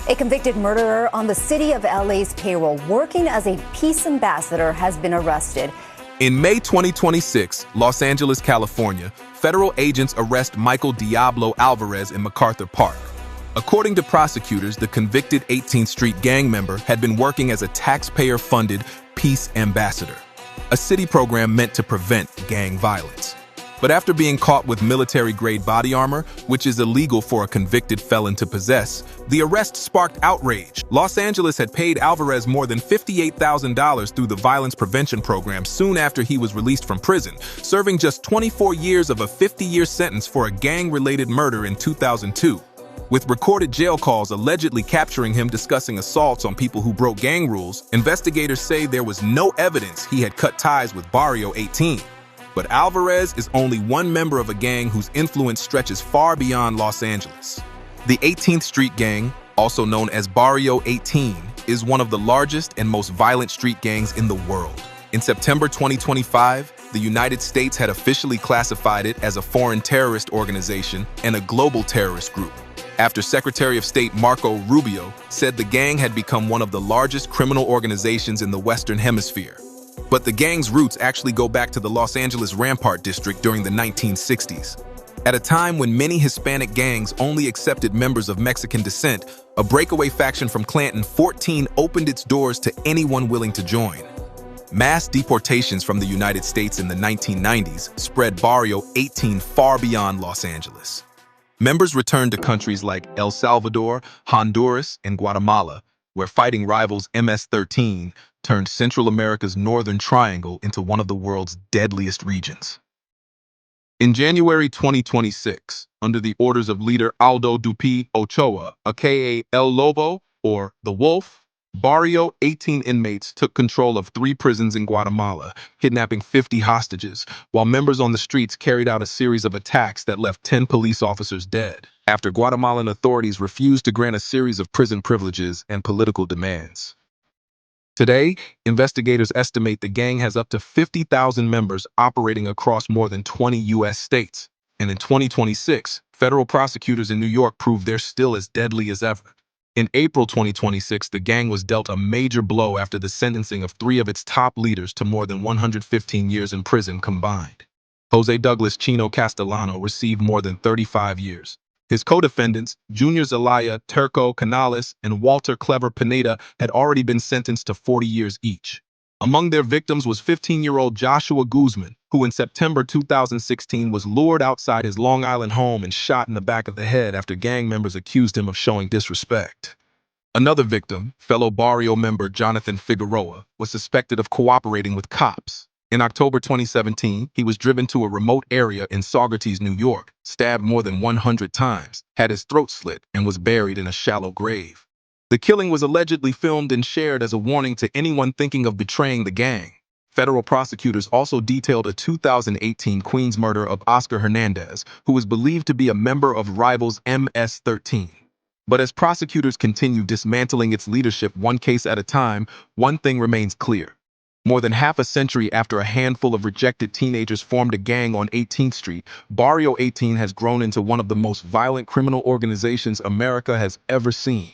A convicted murderer on the city of LA's payroll working as a peace ambassador has been arrested. In May 2026, Los Angeles, California, federal agents arrest Michael Diablo Alvarez in MacArthur Park. According to prosecutors, the convicted 18th Street gang member had been working as a taxpayer-funded peace ambassador, a city program meant to prevent gang violence. But after being caught with military-grade body armor, which is illegal for a convicted felon to possess, the arrest sparked outrage. Los Angeles had paid Alvarez more than $58,000 through the Violence Prevention Program soon after he was released from prison, serving just 24 years of a 50-year sentence for a gang-related murder in 2002. With recorded jail calls allegedly capturing him discussing assaults on people who broke gang rules, investigators say there was no evidence he had cut ties with Barrio 18. But Alvarez is only one member of a gang whose influence stretches far beyond Los Angeles. The 18th Street Gang, also known as Barrio 18, is one of the largest and most violent street gangs in the world. In September 2025, the United States had officially classified it as a foreign terrorist organization and a global terrorist group, after Secretary of State Marco Rubio said the gang had become one of the largest criminal organizations in the Western Hemisphere. But the gang's roots actually go back to the Los Angeles Rampart District during the 1960s. At a time when many Hispanic gangs only accepted members of Mexican descent, a breakaway faction from Clanton 14 opened its doors to anyone willing to join. Mass deportations from the United States in the 1990s spread Barrio 18 far beyond Los Angeles. Members returned to countries like El Salvador, Honduras, and Guatemala, where fighting rivals MS-13 turned Central America's Northern Triangle into one of the world's deadliest regions. In January 2026, under the orders of leader Aldo Dupi Ochoa, aka El Lobo, or the Wolf, Barrio 18 inmates took control of 3 prisons in Guatemala, kidnapping 50 hostages, while members on the streets carried out a series of attacks that left 10 police officers dead, after Guatemalan authorities refused to grant a series of prison privileges and political demands. Today, investigators estimate the gang has up to 50,000 members operating across more than 20 U.S. states. And in 2026, federal prosecutors in New York proved they're still as deadly as ever. In April 2026, the gang was dealt a major blow after the sentencing of 3 of its top leaders to more than 115 years in prison combined. Jose Douglas Chino Castellano received more than 35 years. His co-defendants, Junior Zelaya, Turco Canales, and Walter Clever Pineda, had already been sentenced to 40 years each. Among their victims was 15-year-old Joshua Guzman, who in September 2016 was lured outside his Long Island home and shot in the back of the head after gang members accused him of showing disrespect. Another victim, fellow Barrio member Jonathan Figueroa, was suspected of cooperating with cops. In October 2017, he was driven to a remote area in Saugerties, New York, stabbed more than 100 times, had his throat slit, and was buried in a shallow grave. The killing was allegedly filmed and shared as a warning to anyone thinking of betraying the gang. Federal prosecutors also detailed a 2018 Queens murder of Oscar Hernandez, who was believed to be a member of rivals MS-13. But as prosecutors continue dismantling its leadership one case at a time, one thing remains clear. More than half a century after a handful of rejected teenagers formed a gang on 18th Street, Barrio 18 has grown into one of the most violent criminal organizations America has ever seen.